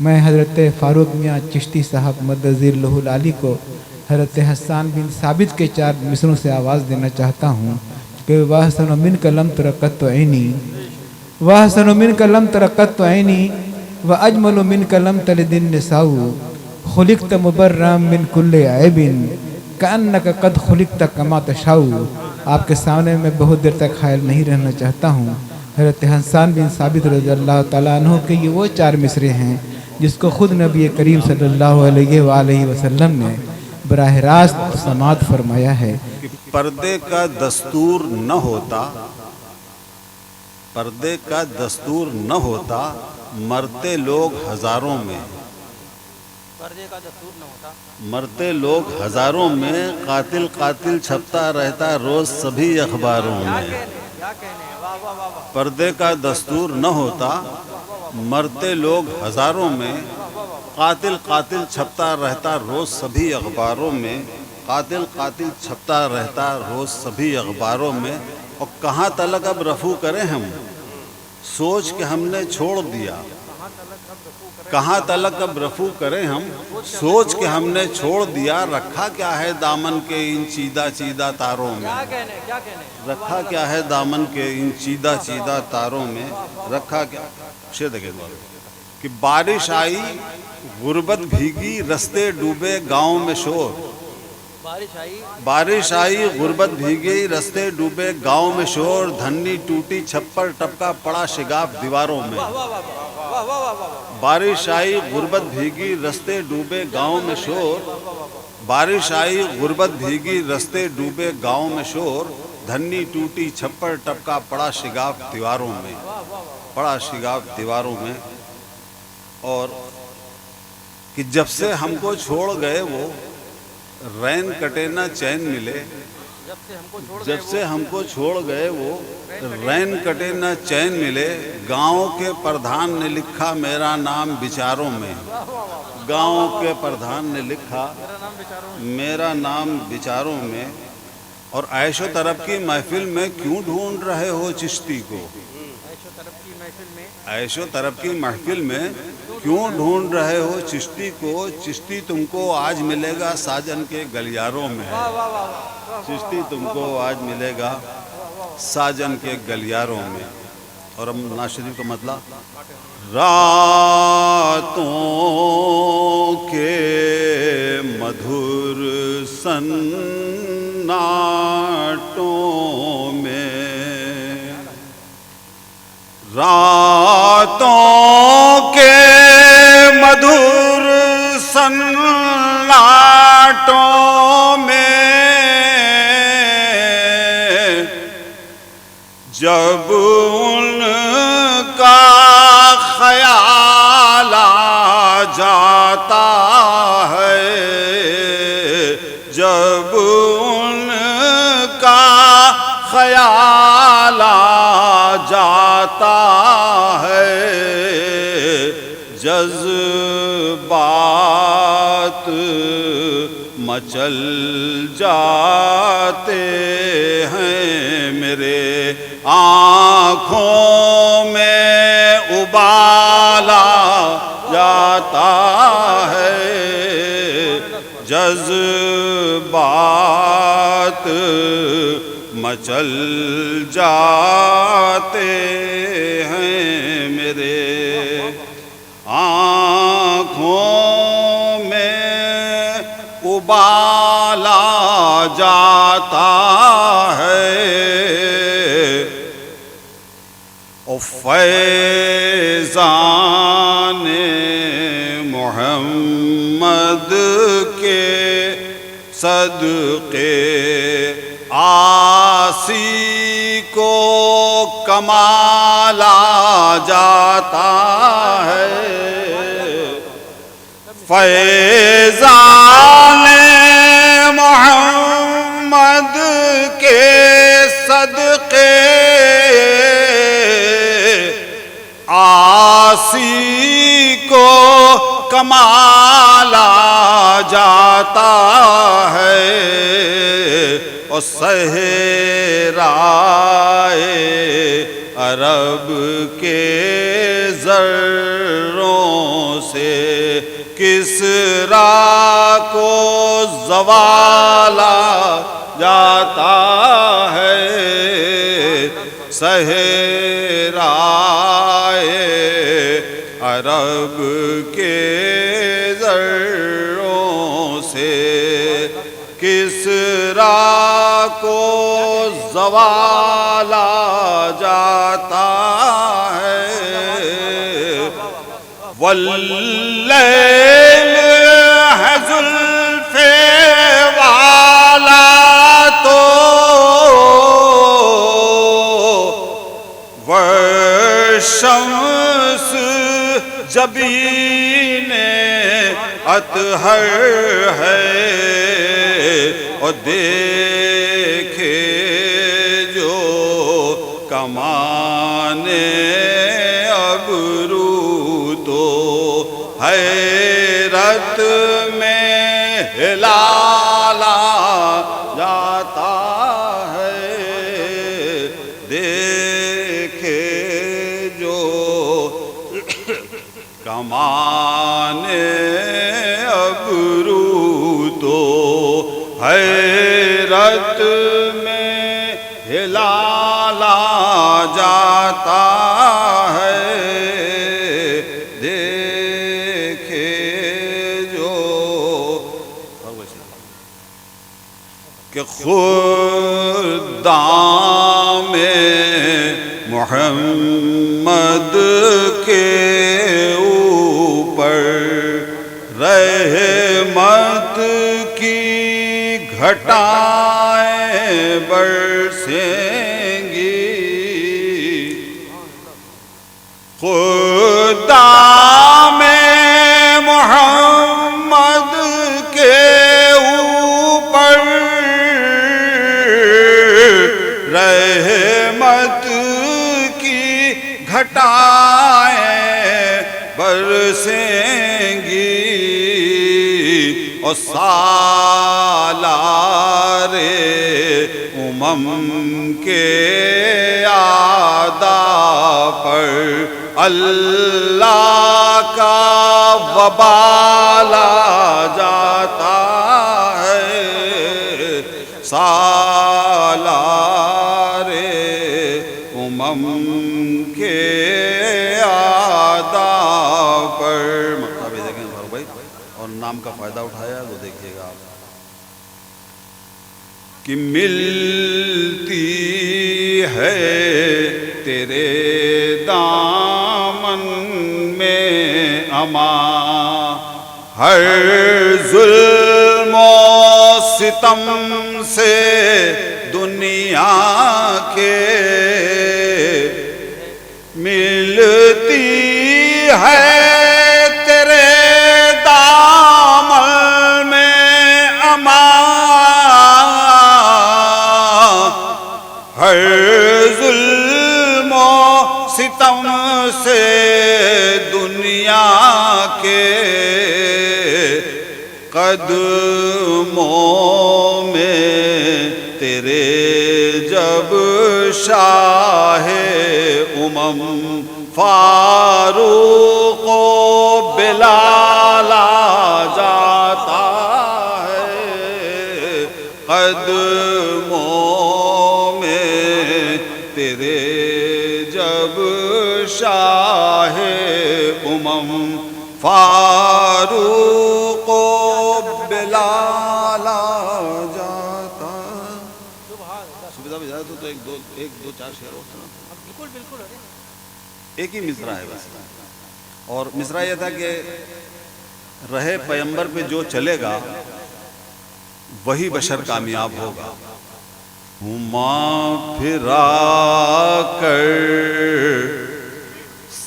میں حضرت فاروق میاں چشتی صاحب مدذیر لہو علی کو حضرت حسان بن ثابت کے 4 مصروں سے آواز دینا چاہتا ہوں کہ وَأَحْسَنُ مِنْكَ لَمْ تَرَقَّتُ عَيْنِي وَأَحْسَنُ مِنْكَ لَمْ تَرَقَّتُ عَيْنِي وَأَجْمَلُ مِنْكَ لَمْ تَلِدِ النِّسَاءُ خُلِقْتَ مُبَرًّا مِنْ كُلِّ عَيْبٍ كَأَنَّكَ قَدْ خُلِقْتَ كَمَا تَشَاءُ۔ آپ کے سامنے میں بہت دیر تک حائل نہیں رہنا چاہتا ہوں۔ حضرت حسان بن ثابت رضی اللہ تعالیٰ عنہ کے یہ وہ 4 مصرے ہیں جس کو خود نبی کریم صلی اللہ علیہ وآلہ وسلم نے براہ راست سماعت فرمایا ہے کہ پردے کا دستور نہ ہوتا مرتے لوگ ہزاروں میں قاتل چھپتا رہتا روز سبھی اخباروں میں۔ پردے کا دستور نہ ہوتا مرتے لوگ ہزاروں میں، قاتل چھپتا رہتا روز سبھی اخباروں میں، چھپتا رہتا روز سبھی اخباروں میں۔ اور کہاں تلک اب رفو کریں ہم سوچ کے ہم نے چھوڑ دیا، کہاں تلک اب رفو کریں ہم سوچ کے ہم نے چھوڑ دیا، رکھا کیا ہے دامن کے ان چیدہ تاروں میں، رکھا کیا ہے دامن کے ان چیدہ تاروں میں، رکھا کیا کہ بارش آئی غربت بھیگی رستے ڈوبے گاؤں میں شور، بارش آئی غربت بھیگی رستے ڈوبے گاؤں میں شور، دھنی ٹوٹی چھپر ٹپکا پڑا شگاف دیواروں میں۔ بارش آئی غربت بھیگی رستے ڈوبے گاؤں میں شور، بارش آئی غربت بھیگی رستے ڈوبے گاؤں میں شور، دھنی ٹوٹی چھپر ٹپکا پڑا شگاف دیواروں میں۔ اور کہ جب سے ہم کو چھوڑ گئے وہ رین کٹے نہ چین ملے، جب سے ہم کو چھوڑ گئے وہ رین کٹے نہ چین ملے، گاؤں کے پردھان نے لکھا میرا نام بچاروں میں، گاؤں کے پردھان نے لکھا میرا نام بچاروں میں۔ اور عیش و طرب کی محفل میں کیوں ڈھونڈ رہے ہو چشتی کو، عیش و طرب کی محفل میں کیوں ڈھونڈ رہے ہو چشتی کو، چشتی تم کو آج ملے گا ساجن کے گلیاروں میں، چشتی تم کو آج ملے گا ساجن کے گلیاروں میں۔ اور ہم نعت شریف کا مطلب، راتوں کے مدھر سناٹوں میں، راتوں کے مدھر سناٹوں میں، جب ان کا خیال آ جاتا ہے، جب ان کا خیال آ جاتا ہے، جذبات مچل جاتے ہیں میرے، آنکھوں میں ابالا جاتا ہے، جذبات مچل جاتے ہیں میرے، آنکھوں میں ابالا جاتا ہے۔ او فیضان محمد کے صدقے آسی کو کمال آ جاتا ہے، فیضان محمد کے صدقے آسی کو کمال آ جاتا ہے، اور صحرائے عرب کے ذروں سے سے کسریٰ کو زوالا جاتا ہے صحرائے عرب کے زرعوں سے کسریٰ کو زوالا جاتا ہے واللیل ہے زلف والا تو والشمس جبین اطہر ہے اور دیکھے جو کمان ابرو تو حیرت میں ہلالا جاتا ہے دیکھے جو کمان ابرو تو حیرت میں ہلالا جاتا ہے دیکھے جو کہ خدام محمد کے اوپر رحمت کی گھٹائیں برسیں گی خدام محمد کے اوپر رحمت کی گھٹائیں برسیں گی اور سالار کے اعدا پر اللہ کا وبال آ جاتا ہے سالار کے اعدا پر مکتب دیکھیں فاروق بھائی اور نام کا فائدہ اٹھایا وہ دیکھیے گا آپ کہ ملتی ہے تیرے دامن میں امان ہر ظلم و ستم سے دنیا کے ملتی ہے تیرے دامن میں امان ہر ظلم و ستم سے دنیا کے قدموں میں تیرے جب شاہ فاروق و بلال آ جاتا ہے قدموں میں تیرے جب شاہ فاروق و بلال آ جاتا سویدھا بھی زیادہ تو ایک دو چار شعر ہوتا نا بالکل ایک ہی مصرع ہے بس اور مصرع یہ تھا کہ رہے پیمبر پہ جو چلے گا وہی بشر کامیاب ہوگا ہما پھرا کر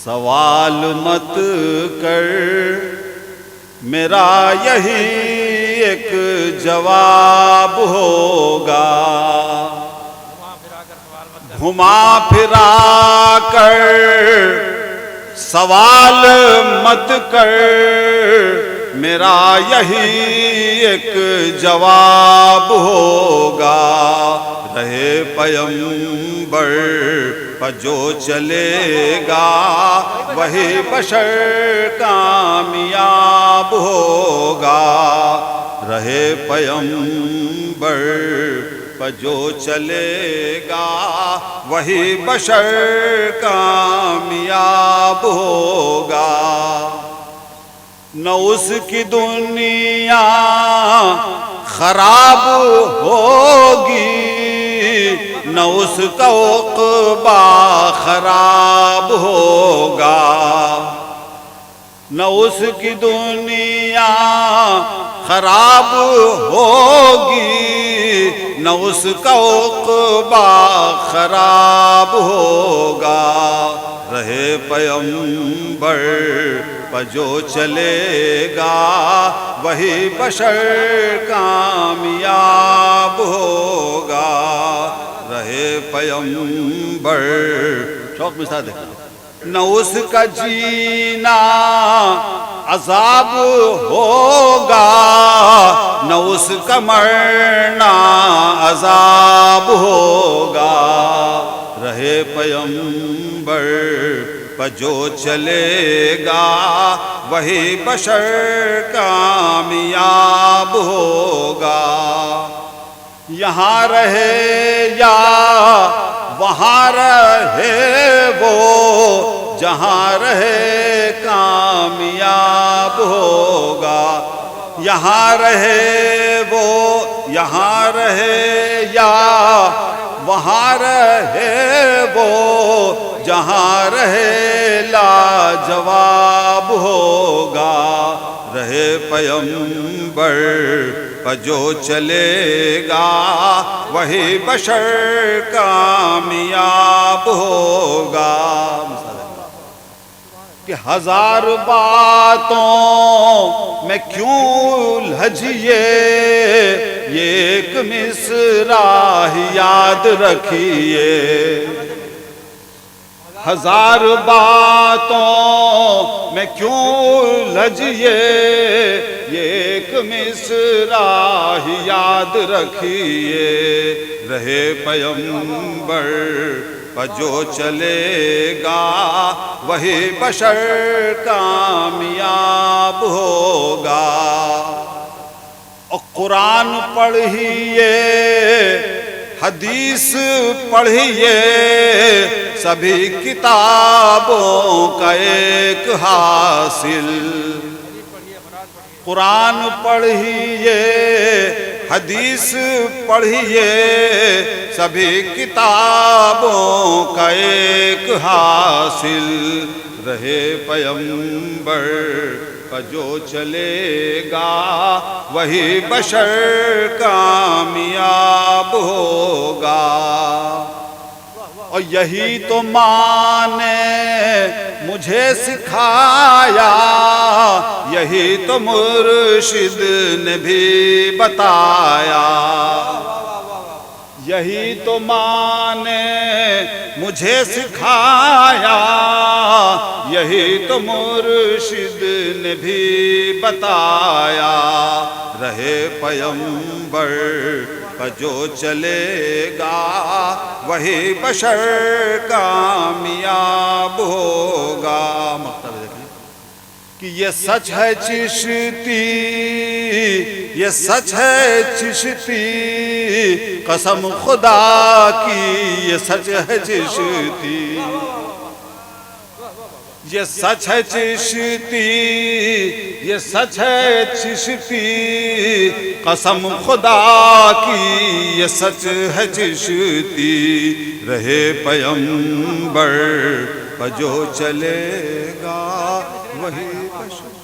سوال مت کر میرا یہی ایک جواب ہوگا گھما پھرا کر سوال مت کر میرا یہی ایک جواب ہوگا رہے پیمبر جو چلے گا وہی بشر کامیاب ہوگا رہے پیمبر پر جو چلے گا وہی بشر کامیاب ہوگا نہ اس کی دنیا خراب ہوگی نہ اس کا عقبہ خراب ہوگا نہ اس کی دنیا خراب ہوگی نہ اس کا عقبہ خراب ہوگا رہے پیمبر پر جو چلے گا وہی بشر کامیاب ہوگا رہے پیمبر شوق مثال دیکھنا نہ اس کا جینا عذاب ہوگا نہ اس کا مرنا عذاب ہوگا رہے پیمبر پر جو چلے گا وہی بشر کامیاب ہوگا یہاں رہے یا وہاں رہے وہ جہاں رہے کامیاب ہوگا یہاں رہے وہ یہاں رہے یا وہاں رہے وہ جہاں رہے لاجواب ہوگا رہے پیمبر پر جو چلے گا وہی بشر کامیاب ہوگا کہ ہزار باتوں میں کیوں الجھیے یہ ایک مصرع ہی یاد رکھیے ہزار باتوں میں کیوں الجھیے یہ ایک مصرع ہی یاد رکھیے رہے پیمبر پر جو چلے گا وہی بشر کامیاب ہوگا اور قرآن پڑھیے حدیث پڑھیے سبھی کتابوں کا ایک حاصل قرآن پڑھیے حدیث پڑھیے سبھی کتابوں کا ایک حاصل رہے پیمبر پر جو چلے گا وہی بشر کامیاب ہوگا اور یہی تو ماں نے مجھے سکھایا یہی تو مرشد نے بھی بتایا یہی تو ماں نے مجھے سکھایا یہی تو مرشد نے بھی بتایا رہے پیمبر پر جو چلے گا وہی بشر کامیاب ہوگا مقصد دیکھیں کہ یہ سچ ہے چشتی یہ سچ ہے چشتی قسم خدا کی یہ سچ ہے چشتی یہ سچ ہے چشتی یہ سچ ہے چشتی قسم خدا کی یہ سچ ہے چشتی رہے پیمبر پر جو چلے گا وہی بشر